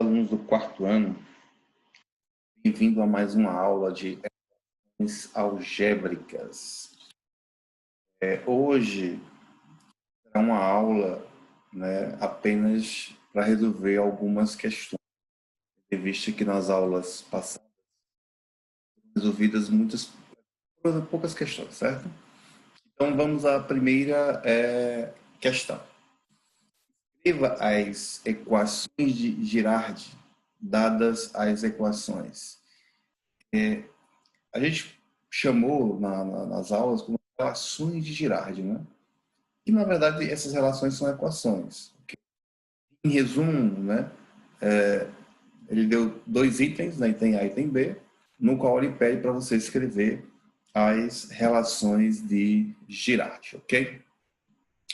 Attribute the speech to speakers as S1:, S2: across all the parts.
S1: Alunos do quarto ano, bem-vindo a mais uma aula de equações algébricas. Hoje é uma aula, apenas para resolver algumas questões, visto que nas aulas passadas foram resolvidas poucas questões, certo? Então vamos à primeira questão. Escreva as equações de Girardi dadas as equações. A gente chamou nas aulas como relações de Girardi, né? E na verdade essas relações são equações. Em resumo, né? Ele deu dois itens, né? Item A e item B, no qual ele pede para você escrever as relações de Girardi, ok?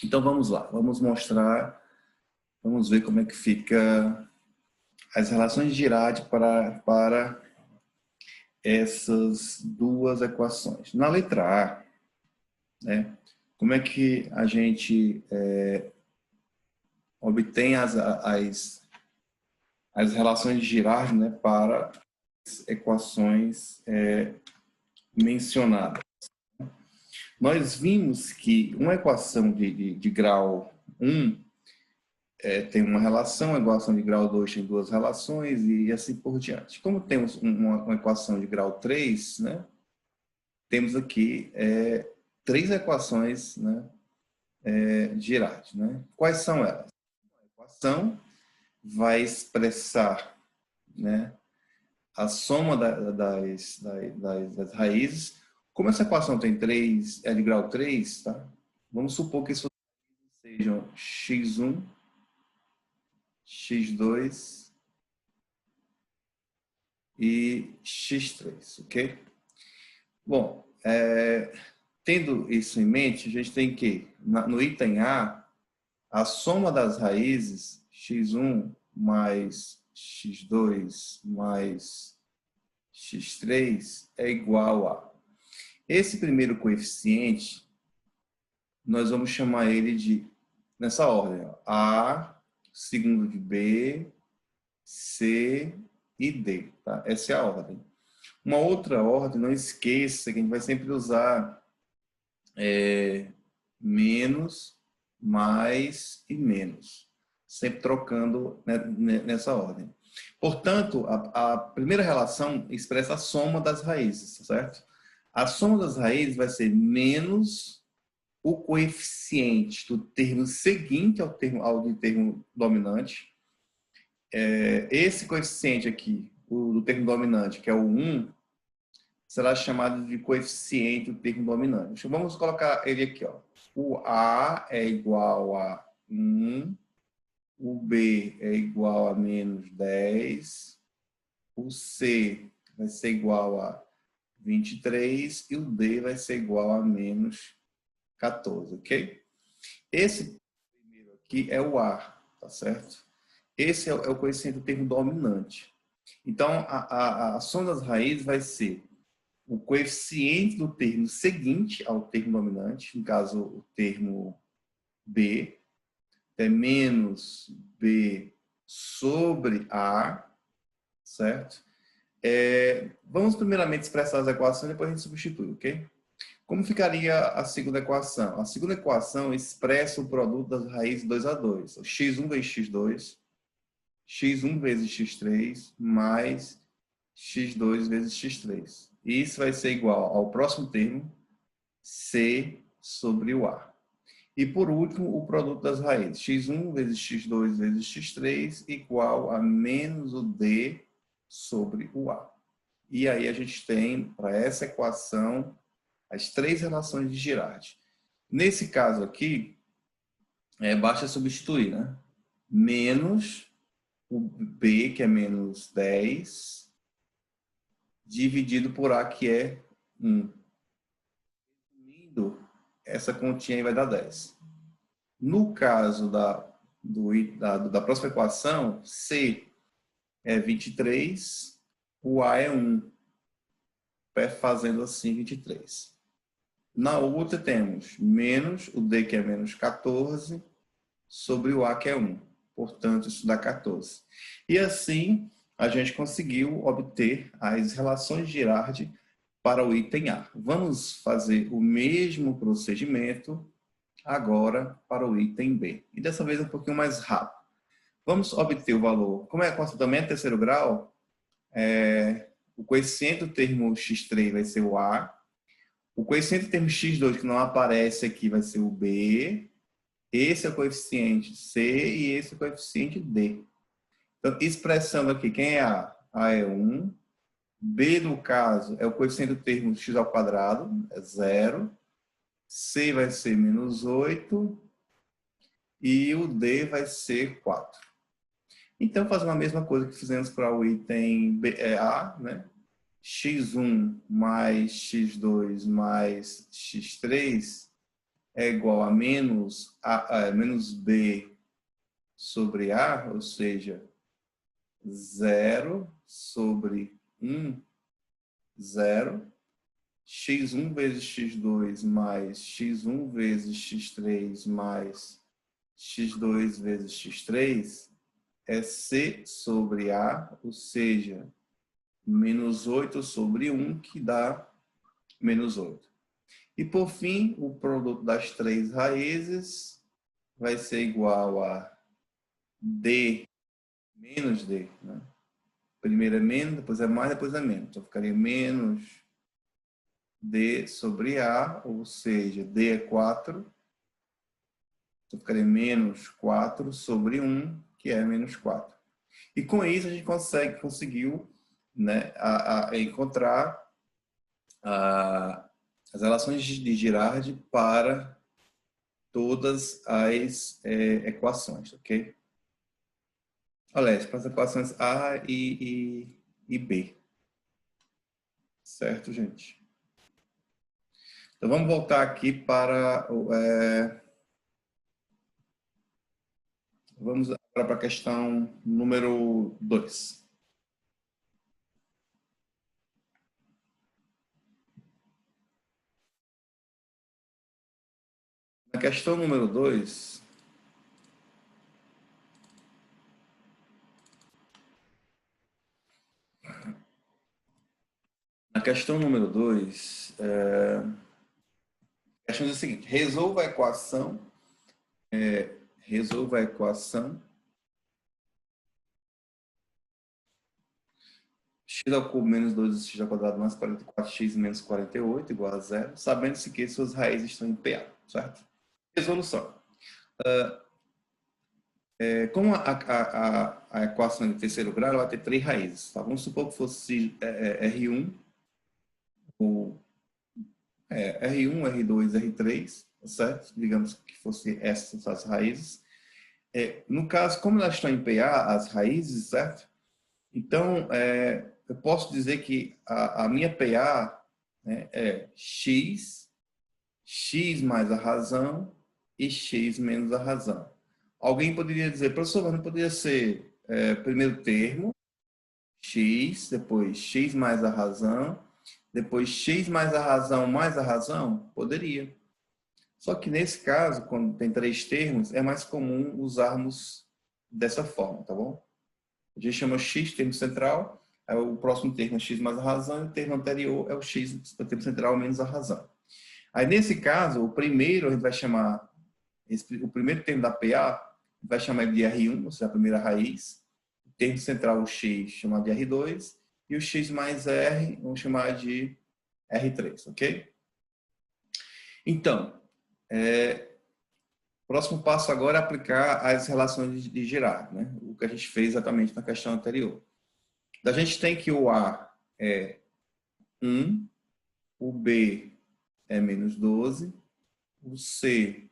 S1: Então vamos lá, vamos ver como é que fica as relações de Girardi para essas duas equações. Na letra A, né, como é que a gente obtém as relações de Girardi, né, para as equações mencionadas? Nós vimos que uma equação de grau 1 tem uma relação, a equação de grau 2 tem duas relações e assim por diante. Como temos uma equação de grau 3, né, temos aqui três equações, né, de Girardi, né? Quais são elas? A equação vai expressar, né, a soma das raízes. Como essa equação tem três, é de grau 3, tá? Vamos supor que isso sejam x1, x2 e x3, ok? Bom, tendo isso em mente, a gente tem que, no item a soma das raízes x1 mais x2 mais x3 é igual a... Esse primeiro coeficiente, nós vamos chamar ele de, nessa ordem, ó, A, segundo de B, C e D. Tá? Essa é a ordem. Uma outra ordem, não esqueça que a gente vai sempre usar menos, mais e menos. Sempre trocando, né, nessa ordem. Portanto, a primeira relação expressa a soma das raízes, certo? A soma das raízes vai ser menos o coeficiente do termo seguinte ao termo dominante. Esse coeficiente aqui, o do termo dominante, que é o 1, será chamado de coeficiente do termo dominante. Vamos colocar ele aqui, ó. O A é igual a 1, o B é igual a menos 10, o C vai ser igual a 23 e o D vai ser igual a menos 14, ok? Esse primeiro aqui é o A, tá certo? Esse é o coeficiente do termo dominante. Então, a soma das raízes vai ser o coeficiente do termo seguinte ao termo dominante, no caso, o termo B, é menos B sobre A, certo? Vamos primeiramente expressar as equações, depois a gente substitui, ok? Como ficaria a segunda equação? A segunda equação expressa o produto das raízes 2 a 2. x1 vezes x2, x1 vezes x3, mais x2 vezes x3. Isso vai ser igual ao próximo termo, C sobre o A. E por último, o produto das raízes. x1 vezes x2 vezes x3 igual a menos o D sobre o A. E aí a gente tem, para essa equação, as três relações de Girardi. Nesse caso aqui, basta substituir, né? Menos o B, que é menos 10, dividido por A, que é 1. Resumindo, essa continha aí vai dar 10. No caso da próxima equação, C é 23, o A é 1, fazendo assim 23. Na outra temos menos o D, que é menos 14, sobre o A, que é 1. portanto, isso dá 14. E assim, a gente conseguiu obter as relações de Girardi para o item A. Vamos fazer o mesmo procedimento agora para o item B. E dessa vez um pouquinho mais rápido. Vamos obter o valor. Como é também é terceiro grau, o coeficiente do termo x3 vai ser o A. O coeficiente do termo x2, que não aparece aqui, vai ser o B. Esse é o coeficiente C e esse é o coeficiente D. Então, expressando aqui, quem é A? A é 1. B, no caso, é o coeficiente do termo x ao quadrado, é 0. C vai ser menos 8. E o D vai ser 4. Então, fazendo a mesma coisa que fizemos para o item B, A, né? x1 mais x2 mais x3 é igual a menos B sobre A, ou seja, 0 sobre 1, 0. x1 vezes x2 mais x1 vezes x3 mais x2 vezes x3 é C sobre A, ou seja, menos 8 sobre 1, que dá menos 8. E, por fim, o produto das três raízes vai ser igual a D menos D. Né? Primeiro é menos, depois é mais, depois é menos. Então, ficaria menos D sobre A, ou seja, D é 4. Então, ficaria menos 4 sobre 1, que é menos 4. E com isso a gente conseguiu, né, encontrar as relações de Girardi para todas as equações, ok? Olha, para as equações A e B. Certo, gente? Então vamos voltar aqui para vamos agora para a questão número 2. Na questão número 2, a questão número 2, a questão diz o seguinte: resolva a equação, x ao cubo menos 2x ao quadrado mais 44x menos 48 igual a 0, sabendo-se que suas raízes estão em PA, certo? Resolução. Como a equação é de terceiro grau, ela vai ter três raízes. Tá? Vamos supor que fosse R1, ou R1, R2, R3, certo? Digamos que fosse essas as raízes. No caso, como elas estão em PA, as raízes, certo? Então, eu posso dizer que a minha PA, né, é x mais a razão e x menos a razão. Alguém poderia dizer, professor, mas não poderia ser primeiro termo, x, depois x mais a razão, depois x mais a razão mais a razão? Poderia. Só que nesse caso, quando tem três termos, é mais comum usarmos dessa forma, tá bom? A gente chama x termo central, o próximo termo é x mais a razão, e o termo anterior é o x, o termo central menos a razão. Aí, nesse caso, o primeiro a gente vai chamar, o primeiro termo da PA, vai chamar de R1, ou seja, a primeira raiz. O termo central, o x, chamar de R2. E o x mais R, vamos chamar de R3, ok? Então, o próximo passo agora é aplicar as relações de Girardi, né? O que a gente fez exatamente na questão anterior. A gente tem que o A é 1, o B é menos 12, o C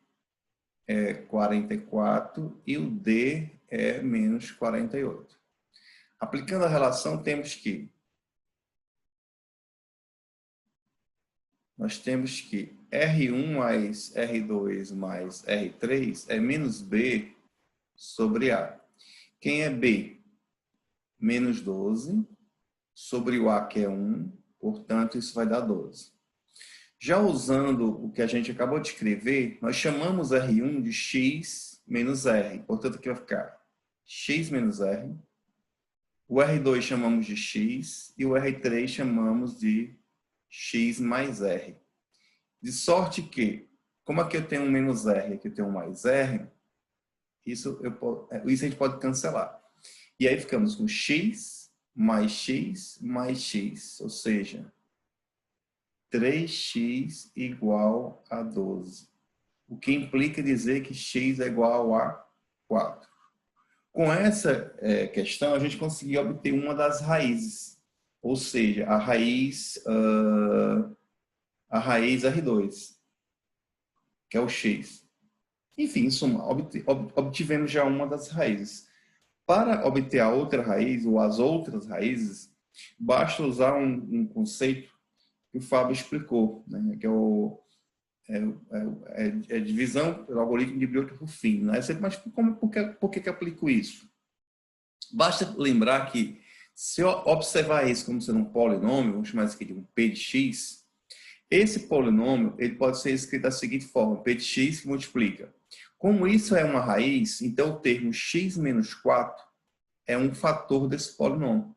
S1: é 44 e o D é menos 48. Aplicando a relação, nós temos que R1 mais R2 mais R3 é menos B sobre A. Quem é B? Menos 12 sobre o A, que é 1, portanto, isso vai dar 12. Já usando o que a gente acabou de escrever, nós chamamos R1 de x menos R, portanto, aqui vai ficar x menos r. O R2 chamamos de x e o R3 chamamos de x mais r. De sorte que, como aqui eu tenho um menos r e aqui eu tenho um mais r, isso a gente pode cancelar. E aí ficamos com x mais x mais x, ou seja, 3x igual a 12. O que implica dizer que x é igual a 4. Com essa questão, a gente conseguiu obter uma das raízes, ou seja, a raiz R2, que é o x. Enfim, em suma, obtivemos já uma das raízes. Para obter a outra raiz, ou as outras raízes, basta usar um conceito que o Fábio explicou, né? Que é divisão pelo algoritmo de Breuer-Ruffin. Né? Mas por que eu aplico isso? Basta lembrar que, se eu observar isso como sendo um polinômio, vamos chamar isso aqui de um P de x, esse polinômio ele pode ser escrito da seguinte forma: P de x que multiplica. Como isso é uma raiz, então o termo x menos 4 é um fator desse polinômio.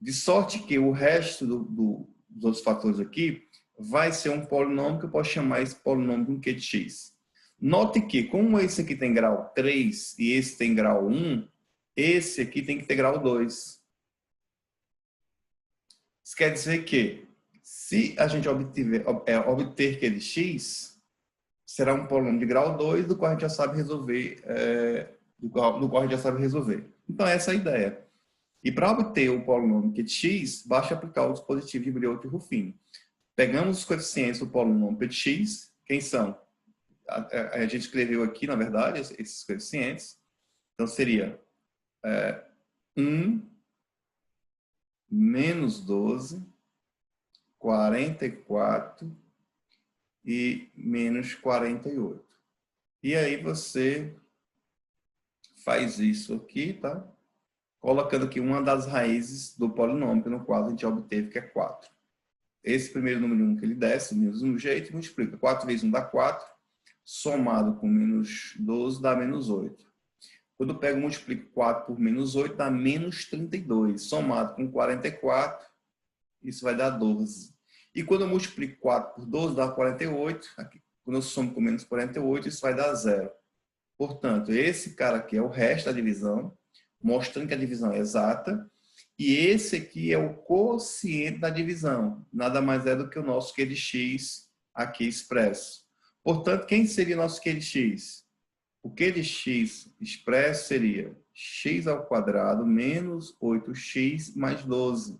S1: De sorte que o resto dos outros fatores aqui vai ser um polinômio que eu posso chamar esse polinômio de um Q de x. Note que, como esse aqui tem grau 3 e esse tem grau 1, esse aqui tem que ter grau 2. Isso quer dizer que, se a gente obter Q de x, será um polinômio de grau 2, do qual a gente já sabe resolver. Então, essa é a ideia. E para obter o polinômio Q de x, basta aplicar o dispositivo de Breuer-Ruffin. Pegamos os coeficientes do polinômio P de x, quem são? A gente escreveu aqui, na verdade, esses coeficientes. Então, seria 1, menos 12, 44 e menos 48. E aí você faz isso aqui, tá? Colocando aqui uma das raízes do polinômio, no qual a gente obteve que é 4. Esse primeiro número 1 que ele desce, do mesmo jeito, multiplica. 4 vezes 1 dá 4, somado com menos 12 dá menos 8. Quando eu pego e multiplico 4 por menos 8, dá menos 32. Somado com 44, isso vai dar 12. E quando eu multiplico 4 por 12, dá 48. Aqui, quando eu somo com menos 48, isso vai dar 0. Portanto, esse cara aqui é o resto da divisão, mostrando que a divisão é exata. E esse aqui é o quociente da divisão. Nada mais é do que o nosso Q de x aqui expresso. Portanto, quem seria o nosso Q de x? O Q de x expresso seria x ao quadrado menos 8x mais 12.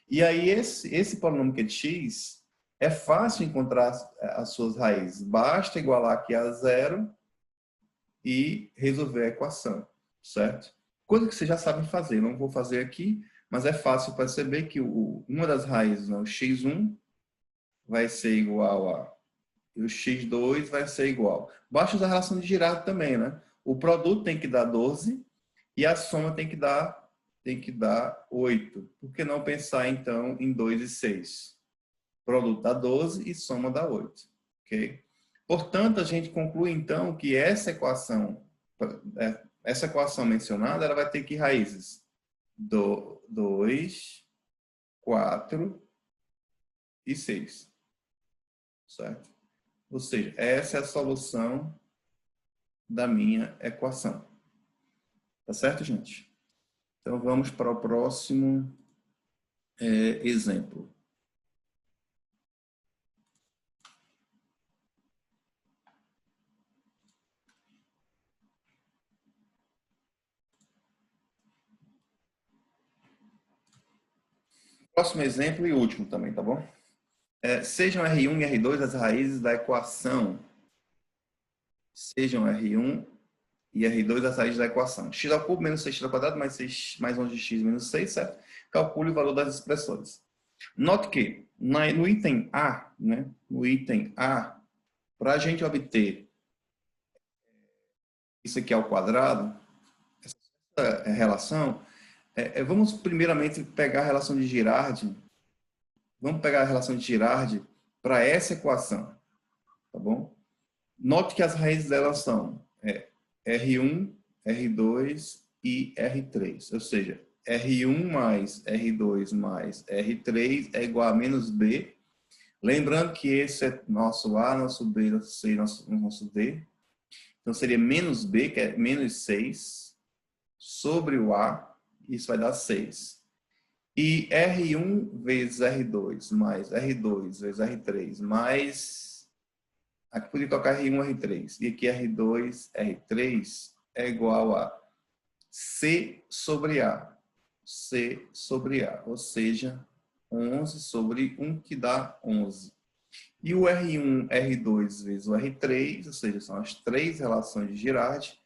S1: E aí esse polinômio Q de x é fácil encontrar as suas raízes. Basta igualar aqui a 0 e resolver a equação, certo? Coisa que vocês já sabem fazer. Não vou fazer aqui, mas é fácil perceber que uma das raízes, né, o x1, vai ser igual a... E o x2 vai ser igual. Basta usar a relação de Girard também, né? O produto tem que dar 12 e a soma tem que dar 8. Por que não pensar, então, em 2 e 6? Produto dá 12 e soma dá 8. Ok? Portanto, a gente conclui, então, que essa equação mencionada, ela vai ter que raízes 2, 4 e 6. Certo? Ou seja, essa é a solução da minha equação. Tá certo, gente? Então, vamos para o próximo exemplo. Próximo exemplo e último também, tá bom? Sejam R1 e R2 as raízes da equação. Sejam R1 e R2 as raízes da equação. X ao cubo menos 6x ao quadrado mais 6 mais 11 de x menos 6, certo? Calcule o valor das expressões. Note que no item A, né? No item A, para a gente obter isso aqui ao quadrado, essa relação, vamos primeiramente pegar a relação de Girard. Vamos pegar a relação de Girard para essa equação, tá bom? Note que as raízes delas são R1, R2 e R3. Ou seja, R1 mais R2 mais R3 é igual a menos B. Lembrando que esse é nosso A, nosso B, nosso C, nosso D. Então, seria menos B, que é menos 6, sobre o A. Isso vai dar 6. E R1 vezes R2 mais R2 vezes R3 mais... Aqui podia colocar R1, R3. E aqui R2, R3 é igual a C sobre A. C sobre A. Ou seja, 11 sobre 1, que dá 11. E o R1, R2 vezes o R3, ou seja, são as três relações de Girardi,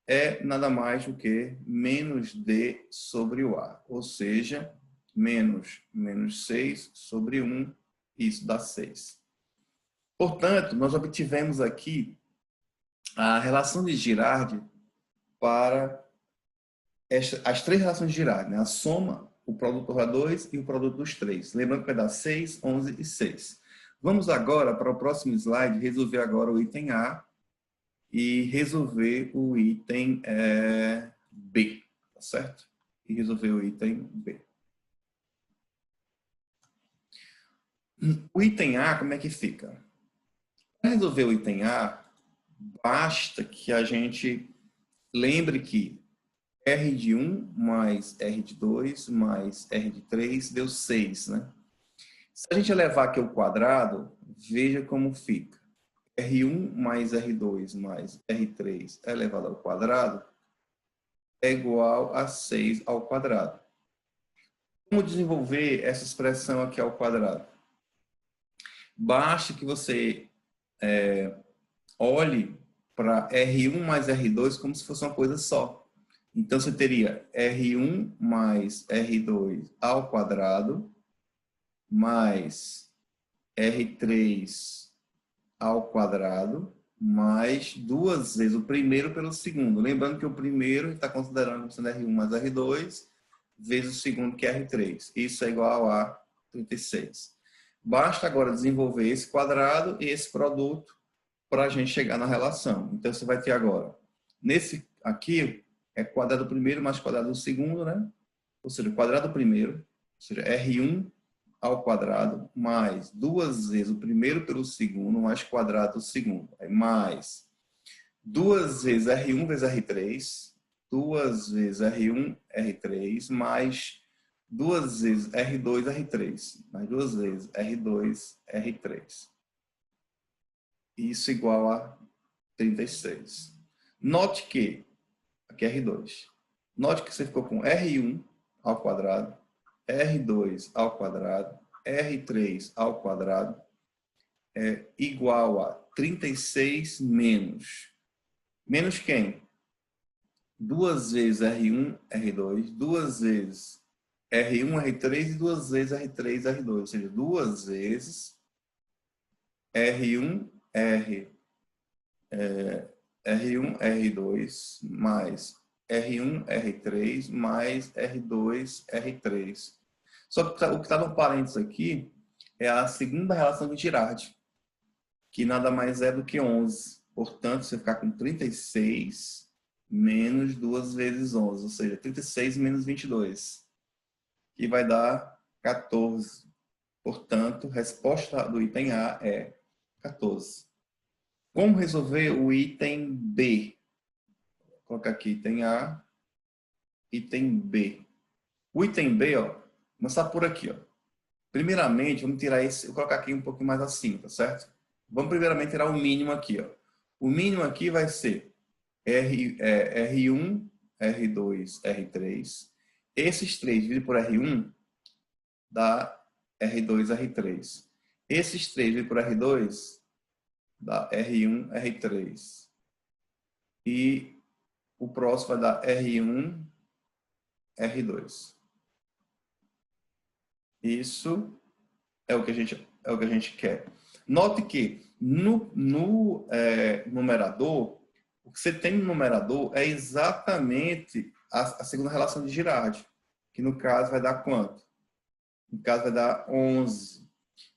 S1: é nada mais do que menos D sobre o A. Ou seja, menos 6 sobre 1, isso dá 6. Portanto, nós obtivemos aqui a relação de Girardi para as três relações de Girardi, né? A soma, o produto do 2 e o produto dos 3. Lembrando que vai dar 6, 11 e 6. Vamos agora para o próximo slide, resolver agora o item A e resolver o item B, tá certo? E resolver o item B. O item A, como é que fica? Para resolver o item A, basta que a gente lembre que R de 1 mais R de 2 mais R de 3 deu 6, né? Se a gente levar aqui ao quadrado, veja como fica. R1 mais R2 mais R3 elevado ao quadrado é igual a 6 ao quadrado. Como desenvolver essa expressão aqui ao quadrado? Basta que você olhe para R1 mais R2 como se fosse uma coisa só. Então, você teria R1 mais R2 ao quadrado mais R3 ao quadrado mais duas vezes o primeiro pelo segundo. Lembrando que o primeiro está considerando como sendo R1 mais R2 vezes o segundo, que é R3. Isso é igual a 36. Basta agora desenvolver esse quadrado e esse produto para a gente chegar na relação. Então, você vai ter agora, nesse aqui, é quadrado do primeiro mais quadrado do segundo, né? Ou seja, quadrado do primeiro, ou seja, R1 ao quadrado, mais duas vezes o primeiro pelo segundo, mais quadrado do segundo. Aí, mais duas vezes R1 vezes R3, duas vezes R1, R3, mais duas vezes R2, R3, mais duas vezes R2, R3. Isso igual a 36. Note que, aqui é R2, note que você ficou com R1 ao quadrado, R2 ao quadrado, R3 ao quadrado é igual a 36 menos. Menos quem? Duas vezes R1, R2, duas vezes R1, R3 e duas vezes R3, R2. Ou seja, duas vezes R1, R1, R2 mais R1, R3 mais R2, R3. Só que o que está no parênteses aqui é a segunda relação de Girardi, que nada mais é do que 11. Portanto, você ficar com 36 menos 2 vezes 11, ou seja, 36 menos 22, que vai dar 14. Portanto, a resposta do item A é 14. Como resolver o item B? Vou colocar aqui item A, item B. O item B, ó, começar por aqui, ó. Primeiramente, vamos tirar esse, vou colocar aqui um pouquinho mais acima, tá certo? Vamos primeiramente tirar o mínimo aqui, ó. O mínimo aqui vai ser R1, R2, R3. Esses 3 dividido por R1 dá R2, R3. Esses 3 dividido por R2 dá R1, R3. E o próximo vai dar R1, R2. Isso é o que a gente quer. Note que no numerador, o que você tem no numerador é exatamente a segunda relação de Girardi, que no caso vai dar quanto? No caso vai dar 11.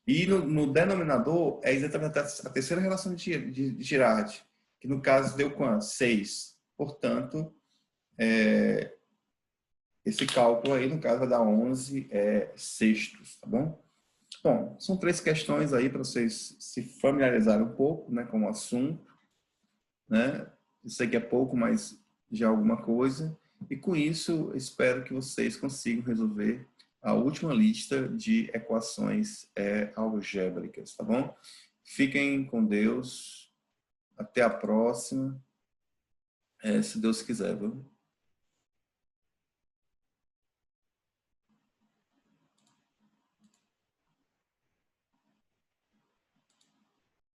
S1: E no denominador é exatamente a terceira relação de Girardi, que no caso deu quanto? 6. Portanto, esse cálculo aí, no caso, vai dar 11 sextos, tá bom? Bom, são 3 questões aí para vocês se familiarizarem um pouco, né, com o assunto, né? Eu sei que é pouco, mas já é alguma coisa. E com isso, espero que vocês consigam resolver a última lista de equações algébricas, tá bom? Fiquem com Deus. Até a próxima. Se Deus quiser, viu?